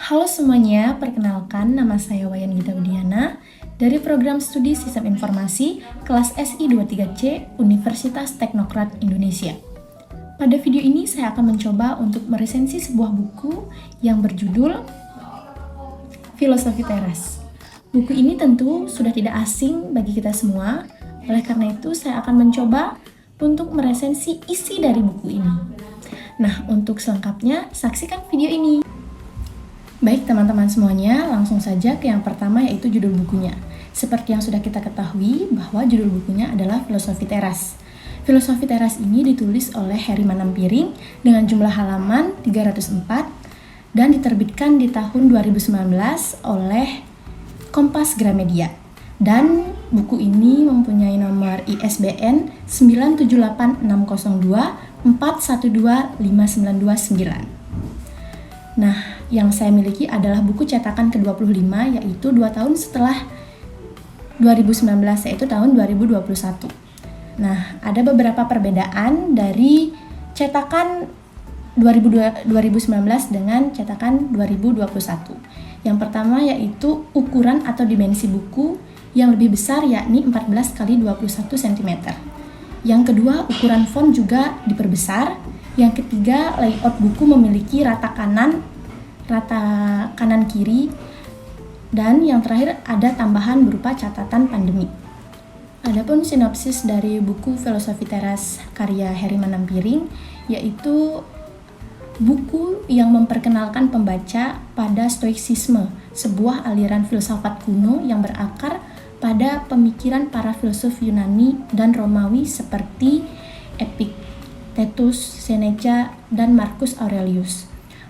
Halo semuanya, perkenalkan nama saya Wayan Gita Widiana dari Program Studi Sistem Informasi kelas SI 23C Universitas Teknokrat Indonesia. Pada video ini saya akan mencoba untuk meresensi sebuah buku yang berjudul Filosofi Teras. Buku ini tentu sudah tidak asing bagi kita semua, oleh karena itu saya akan mencoba untuk meresensi isi dari buku ini. Nah, untuk selengkapnya saksikan video ini. Baik teman-teman semuanya, langsung saja ke yang pertama yaitu judul bukunya. Seperti yang sudah kita ketahui bahwa judul bukunya adalah Filosofi Teras. Filosofi Teras ini ditulis oleh Heri Manampiring dengan jumlah halaman 304 dan diterbitkan di tahun 2019 oleh Kompas Gramedia. Dan buku ini mempunyai nomor ISBN 9786024125929. Nah, yang saya miliki adalah buku cetakan ke-25 yaitu 2 tahun setelah 2019 yaitu tahun 2021. Nah, ada beberapa perbedaan dari cetakan 2019 dengan cetakan 2021. Yang pertama yaitu ukuran atau dimensi buku yang lebih besar yakni 14 x 21 cm. Yang kedua, ukuran font juga diperbesar. Yang ketiga, layout buku memiliki rata kanan kiri, dan yang terakhir ada tambahan berupa catatan pandemi. Adapun sinopsis dari buku Filosofi Teras karya Heri Manampiring yaitu buku yang memperkenalkan pembaca pada Stoicisme, sebuah aliran filsafat kuno yang berakar pada pemikiran para filsuf Yunani dan Romawi seperti Epictetus, Seneca, dan Marcus Aurelius.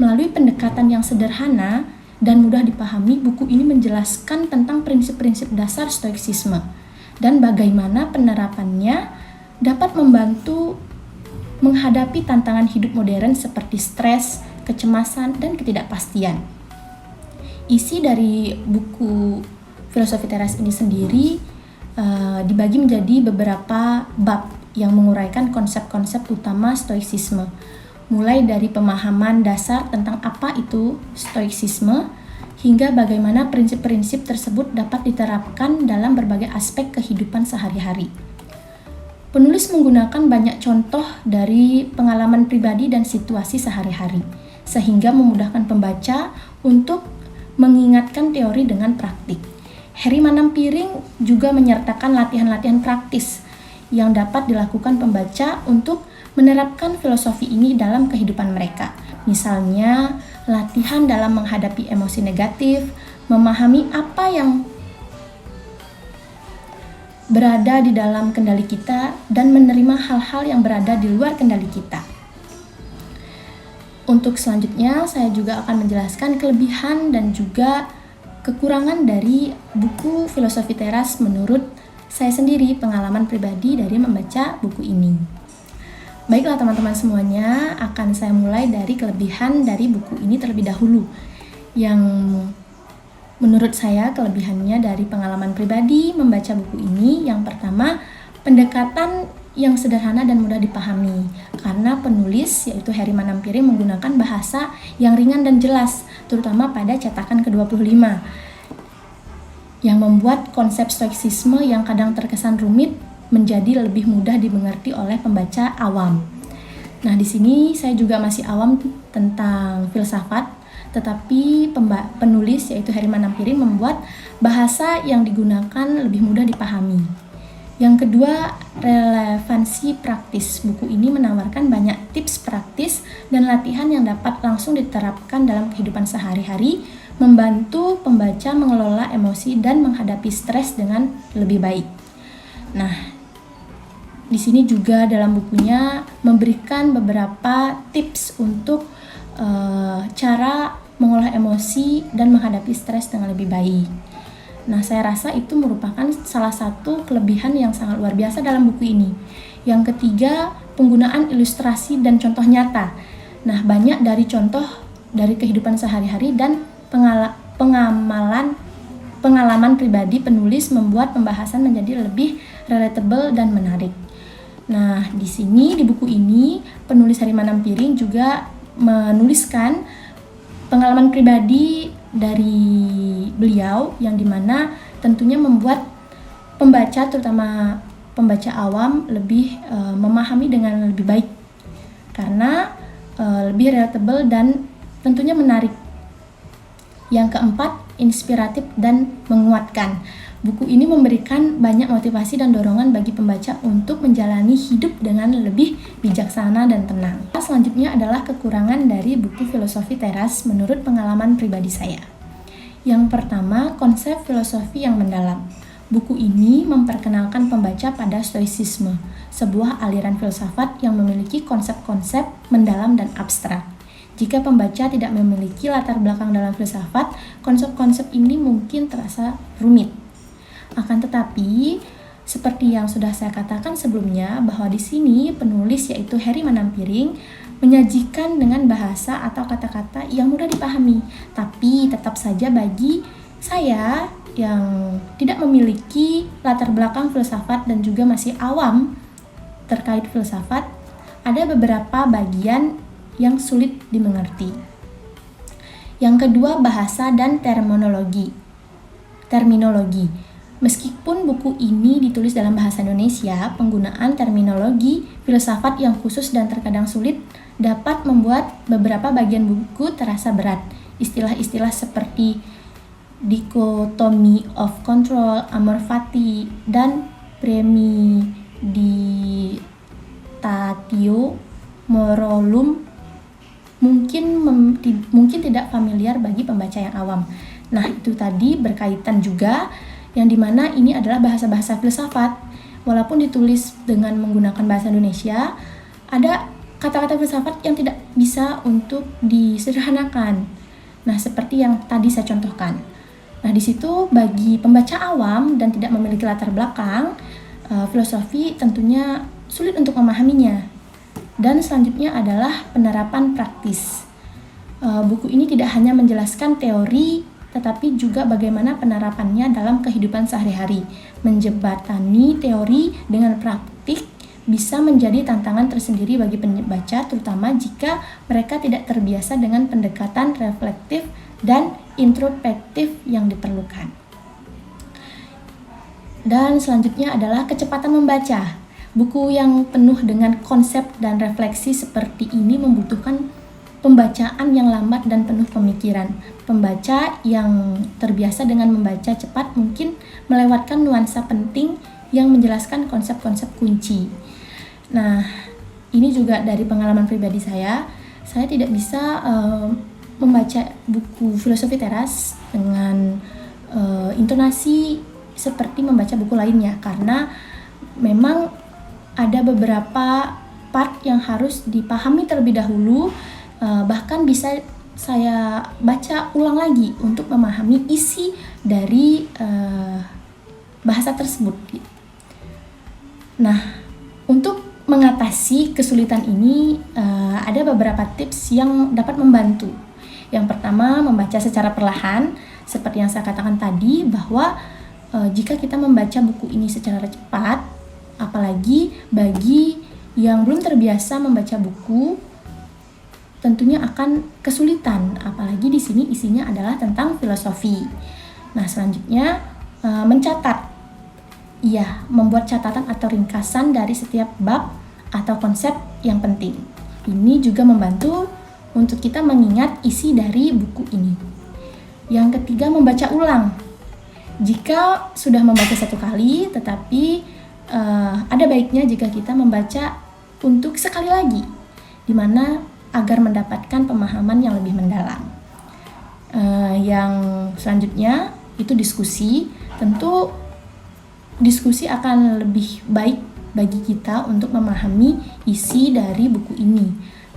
Melalui pendekatan yang sederhana dan mudah dipahami, buku ini menjelaskan tentang prinsip-prinsip dasar Stoicisme dan bagaimana penerapannya dapat membantu menghadapi tantangan hidup modern seperti stres, kecemasan, dan ketidakpastian. Isi dari buku Filosofi Teras ini sendiri dibagi menjadi beberapa bab yang menguraikan konsep-konsep utama Stoicisme, mulai dari pemahaman dasar tentang apa itu Stoicisme hingga bagaimana prinsip-prinsip tersebut dapat diterapkan dalam berbagai aspek kehidupan sehari-hari. Penulis menggunakan banyak contoh dari pengalaman pribadi dan situasi sehari-hari, sehingga memudahkan pembaca untuk mengingatkan teori dengan praktik. Heri Manampiring juga menyertakan latihan-latihan praktis yang dapat dilakukan pembaca untuk menerapkan filosofi ini dalam kehidupan mereka. Misalnya, latihan dalam menghadapi emosi negatif, memahami apa yang berada di dalam kendali kita, dan menerima hal-hal yang berada di luar kendali kita. Untuk selanjutnya, saya juga akan menjelaskan kelebihan dan juga kekurangan dari buku Filosofi Teras menurut saya sendiri, pengalaman pribadi dari membaca buku ini. Baiklah teman-teman semuanya, akan saya mulai dari kelebihan dari buku ini terlebih dahulu. Yang menurut saya kelebihannya dari pengalaman pribadi membaca buku ini, yang pertama, pendekatan yang sederhana dan mudah dipahami. Karena penulis yaitu Heri Manampiring menggunakan bahasa yang ringan dan jelas, terutama pada cetakan ke-25. Yang membuat konsep Stoicisme yang kadang terkesan rumit menjadi lebih mudah dimengerti oleh pembaca awam. Nah, di sini saya juga masih awam tentang filsafat, tetapi penulis yaitu Heri Manampiring membuat bahasa yang digunakan lebih mudah dipahami. Yang kedua, relevansi praktis. Buku ini menawarkan banyak tips praktis dan latihan yang dapat langsung diterapkan dalam kehidupan sehari-hari, membantu pembaca mengelola emosi dan menghadapi stres dengan lebih baik. Nah, di sini juga dalam bukunya memberikan beberapa tips untuk cara mengolah emosi dan menghadapi stres dengan lebih baik. Nah, saya rasa itu merupakan salah satu kelebihan yang sangat luar biasa dalam buku ini. Yang ketiga, penggunaan ilustrasi dan contoh nyata. Nah, banyak dari contoh dari kehidupan sehari-hari dan pengalaman pribadi penulis membuat pembahasan menjadi lebih relatable dan menarik. Nah, di sini di buku ini penulis Heri Manampiring juga menuliskan pengalaman pribadi dari beliau yang dimana tentunya membuat pembaca, terutama pembaca awam, lebih memahami dengan lebih baik karena lebih relatable dan tentunya menarik. Yang keempat, inspiratif dan menguatkan. Buku ini memberikan banyak motivasi dan dorongan bagi pembaca untuk menjalani hidup dengan lebih bijaksana dan tenang. Selanjutnya adalah kekurangan dari buku Filosofi Teras menurut pengalaman pribadi saya. Yang pertama, konsep filosofi yang mendalam. Buku ini memperkenalkan pembaca pada stoicisme, sebuah aliran filsafat yang memiliki konsep-konsep mendalam dan abstrak. Jika pembaca tidak memiliki latar belakang dalam filsafat, konsep-konsep ini mungkin terasa rumit. Akan tetapi, seperti yang sudah saya katakan sebelumnya, bahwa di sini penulis yaitu Heri Manampiring menyajikan dengan bahasa atau kata-kata yang mudah dipahami. Tapi tetap saja bagi saya yang tidak memiliki latar belakang filsafat dan juga masih awam terkait filsafat, ada beberapa bagian yang sulit dimengerti. Yang kedua, bahasa dan terminologi. Meskipun buku ini ditulis dalam bahasa Indonesia, penggunaan terminologi filsafat yang khusus dan terkadang sulit dapat membuat beberapa bagian buku terasa berat. Istilah-istilah seperti dichotomy of control, amor fati, dan premeditatio moralum mungkin tidak familiar bagi pembaca yang awam. Nah, itu tadi berkaitan juga yang dimana ini adalah bahasa-bahasa filsafat. Walaupun ditulis dengan menggunakan bahasa Indonesia, ada kata-kata filsafat yang tidak bisa untuk disederhanakan. Nah, seperti yang tadi saya contohkan. Nah, di situ bagi pembaca awam dan tidak memiliki latar belakang, filosofi tentunya sulit untuk memahaminya. Dan selanjutnya adalah penerapan praktis. Buku ini tidak hanya menjelaskan teori, tetapi juga bagaimana penerapannya dalam kehidupan sehari-hari. Menjembatani teori dengan praktik bisa menjadi tantangan tersendiri bagi pembaca, terutama jika mereka tidak terbiasa dengan pendekatan reflektif dan introspektif yang diperlukan. Dan selanjutnya adalah kecepatan membaca. Buku yang penuh dengan konsep dan refleksi seperti ini membutuhkan pembacaan yang lambat dan penuh pemikiran. Pembaca yang terbiasa dengan membaca cepat mungkin melewatkan nuansa penting yang menjelaskan konsep-konsep kunci. Nah, ini juga dari pengalaman pribadi saya tidak bisa membaca buku Filosofi Teras dengan intonasi seperti membaca buku lainnya, karena memang ada beberapa part yang harus dipahami terlebih dahulu, bahkan bisa saya baca ulang lagi untuk memahami isi dari bahasa tersebut. Nah, untuk mengatasi kesulitan ini ada beberapa tips yang dapat membantu. Yang pertama, membaca secara perlahan, seperti yang saya katakan tadi, bahwa jika kita membaca buku ini secara cepat, apalagi bagi yang belum terbiasa membaca buku, tentunya akan kesulitan. Apalagi di sini isinya adalah tentang filosofi. Nah, selanjutnya mencatat. Iya, membuat catatan atau ringkasan dari setiap bab atau konsep yang penting. Ini juga membantu untuk kita mengingat isi dari buku ini. Yang ketiga, membaca ulang. Jika sudah membaca satu kali, tetapi ada baiknya jika kita membaca untuk sekali lagi, di mana agar mendapatkan pemahaman yang lebih mendalam. Yang selanjutnya itu diskusi. Tentu diskusi akan lebih baik bagi kita untuk memahami isi dari buku ini,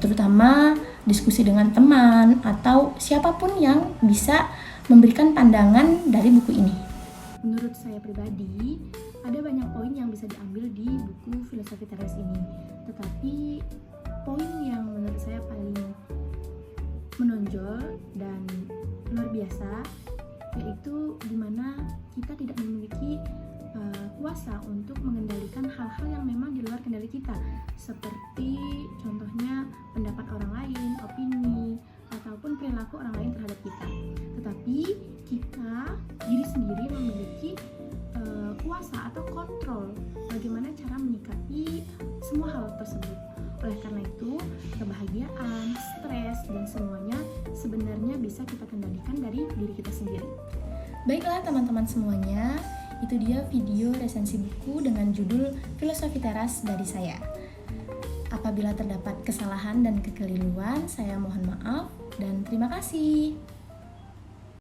terutama diskusi dengan teman atau siapapun yang bisa memberikan pandangan dari buku ini. Menurut saya pribadi, ada banyak poin yang bisa diambil di buku Filosofi Teras ini. Tetapi poin yang menurut saya paling menonjol dan luar biasa, yaitu di mana kita tidak memiliki kuasa untuk mengendalikan hal-hal yang memang di luar kendali kita, seperti contohnya pendapat orang lain, opini, ataupun perilaku orang lain sendiri memiliki kuasa atau kontrol bagaimana cara menyikapi semua hal tersebut. Oleh karena itu, kebahagiaan, stres, dan semuanya sebenarnya bisa kita kendalikan dari diri kita sendiri. Baiklah teman-teman semuanya, itu dia video resensi buku dengan judul Filosofi Teras dari saya. Apabila terdapat kesalahan dan kekeliruan, saya mohon maaf dan terima kasih.